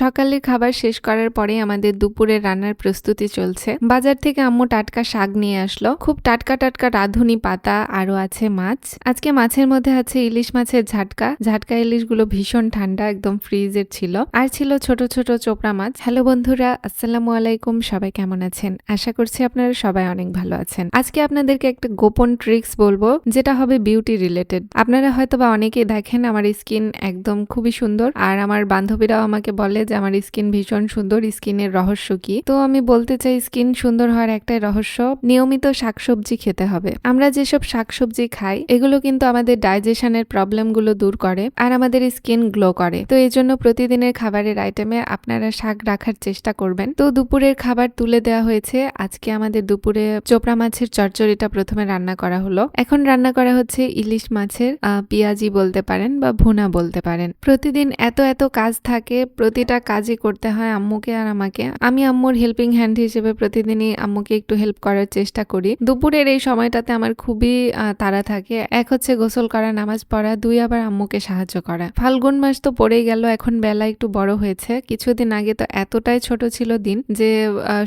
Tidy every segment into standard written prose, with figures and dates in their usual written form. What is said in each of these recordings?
সকালের খাবার শেষ করার পরে আমাদের দুপুরের রান্নার প্রস্তুতি চলছে। বাজার থেকে আম্মু টাটকা শাক নিয়ে আসলো, খুব টাটকা টাটকা রাঁধুনি পাতা, আরো আছে মাছ। আজকে মাছের মধ্যে আছে ইলিশ মাছের ঝাটকা। ঝাটকা ইলিশগুলো ভীষণ ঠান্ডা, একদম ফ্রিজের ছিল। আর ছিল ছোট ছোট চোপড়া মাছ। হ্যালো বন্ধুরা, আসসালামু আলাইকুম। সবাই কেমন আছেন? আশা করছি আপনারা সবাই অনেক ভালো আছেন। আজকে আপনাদেরকে একটা গোপন ট্রিক্স বলবো, যেটা হবে বিউটি রিলেটেড। আপনারা হয়তো বা অনেকেই দেখেন আমার স্কিন একদম খুবই সুন্দর, আর আমার বান্ধবীরাও আমাকে বলে যে আমার স্কিন ভীষণ সুন্দর, স্কিনের রহস্য কি। তো আমি বলতে চাই, স্কিন সুন্দর হওয়ার একটাই রহস্য, নিয়মিত শাকসবজি খেতে হবে। আমরা যেসব শাকসবজি খাই এগুলো কিন্তু আমাদের ডাইজেশনের প্রবলেম গুলো দূর করে আর আমাদের স্কিন গ্লো করে। তো এই জন্য প্রতিদিনের খাবারের আইটেমে আপনারা শাক রাখার চেষ্টা করবেন। তো দুপুরের খাবার তুলে দেওয়া হয়েছে। আজকে আমাদের দুপুরে চোপড়া মাছের চচ্চড়িটা প্রথমে রান্না করা হলো। এখন রান্না করা হচ্ছে ইলিশ মাছের পেঁয়াজি বলতে পারেন বা ভুনা বলতে পারেন। প্রতিদিন এত এত কাজ থাকে, প্রতিটা কাজই করতে হয় আম্মুকে আর আমাকে। আমি আম্মুর হেল্পিং হ্যান্ড হিসেবে প্রতিদিনই আম্মুকে একটু হেল্প করার চেষ্টা করি। দুপুরের এই সময়টাতে আমার খুবই তাড়া থাকে। এক হচ্ছে গোসল করা, নামাজ পড়া, দুই আবার আম্মুকে সাহায্য করা। ফাল্গুন মাস তো পড়েই গেল, এখন বেলা একটু বড় হয়েছে। কিছুদিন আগে তো এতটাই ছোট ছিল দিন যে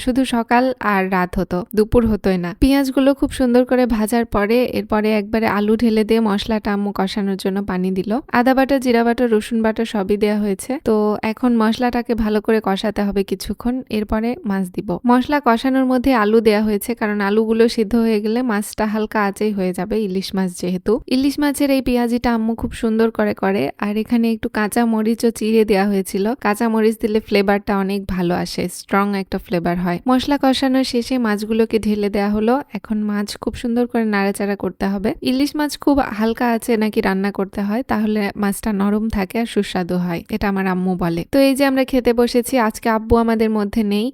শুধু সকাল আর রাত হতো, দুপুর হতোই না। পেঁয়াজগুলো খুব সুন্দর করে ভাজার পরে এরপরে একবারে আলু ঢেলে দিয়ে মশলাটা আম্মু কষানোর জন্য পানি দিল। আদা বাটা, জিরা বাটা, রসুন বাটা সবই দেওয়া হয়েছে। তো এখন মশলাটাকে ভালো করে কষাতে হবে কিছুক্ষণ, এরপরে মাছ দিব। মশলা কষানোর মধ্যে আলু দেওয়া হয়েছে, কারণ আলুগুলো সিদ্ধ হয়ে গেলে মাছটা হালকা আঁচেই হয়ে যাবে, ইলিশ মাছ যেহেতু। ইলিশ মাছের এই পেঁয়াজিটা আম্মু খুব সুন্দর করে করে। আর এখানে একটু কাঁচা মরিচও চিড়ে দেওয়া হয়েছিল। কাঁচা মরিচ দিলে ফ্লেভারটা অনেক ভালো আসে, স্ট্রং একটা ফ্লেভার হয়। মশলা কষানোর শেষে মাছগুলোকে ঢেলে দেওয়া হলো। এখন মাছ খুব সুন্দর করে নাড়াচাড়া করতে হবে। ইলিশ মাছ খুব হালকা আছে নাকি রান্না করতে হয়, তাহলে মাছটা নরম থাকে আর সুস্বাদু হয়, এটা আমার আম্মু বলে। তো এই যে আমরা খেতে বসেছি। আজকে আব্বু আমাদের মধ্যে নেই,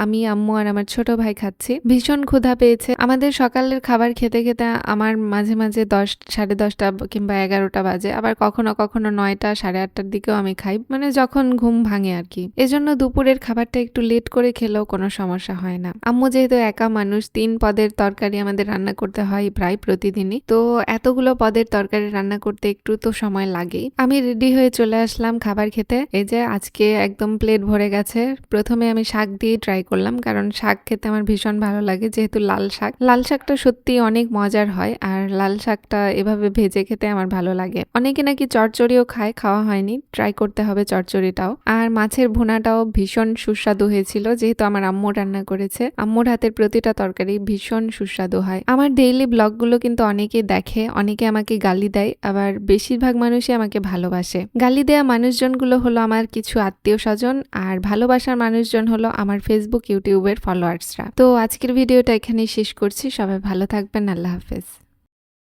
আমি, আম্মু আর আমার ছোট ভাই খাচ্ছি। ভীষণ ক্ষুধা পেয়েছে। আমাদের সকালের খাবার খেতে খেতে আমার মাঝে মাঝে 10, 10:30 কিংবা 11টা বাজে। আবার কখনো কখনো 9টা, 8:30টার দিকেও আমি খাই, মানে যখন ঘুম ভাঙে আর কি। এজন্য দুপুরের খাবারটা একটু লেট করে খেলেও কোনো সমস্যা হয় না। আম্মু যেহেতু একা মানুষ, 3 পদের তরকারি আমাদের রান্না করতে হয় প্রায় প্রতিদিনই। তো এতগুলো পদের তরকারি রান্না করতে একটু তো সময় লাগেই। আমি রেডি হয়ে চলে আসলাম খাবার খেতে। এই যে আজকে একদম প্লেট ভরে গেছে। প্রথমে আমি শাক দিয়ে ট্রাই করলাম, কারণ শাক খেতে আমার ভীষণ ভালো লাগে, যেহেতু লাল শাক। লাল শাকটা সত্যি অনেক মজার হয়, আর লাল শাকটা এভাবে ভেজে খেতে আমার ভালো লাগে। অনেকে নাকি চচ্চড়িও খায়, খাওয়া হয়নি, ট্রাই করতে হবে চচ্চড়িটাও। আর মাছের ভুনাটাও ভীষণ সুস্বাদু হয়েছিল, যেহেতু আমার আম্মু রান্না করেছে। আম্মুর হাতের প্রতিটা তরকারি ভীষণ সুস্বাদু হয়। আমার ডেইলি ব্লগগুলো কিন্তু অনেকে দেখে, অনেকে আমাকে গালি দেয়, আবার বেশিরভাগ মানুষই আমাকে ভালোবাসে। গালি দেয়া মানুষজনগুলো হলো আমার কিছু আত্মীয় স্বজন, আর ভালোবাসার মানুষজন হলো আমার ফেসবুক, ইউটিউবের ফলোয়ার্সরা। তো আজকের ভিডিওটা এখানেই শেষ করছি। সবাই ভালো থাকবেন। আল্লাহ হাফেজ।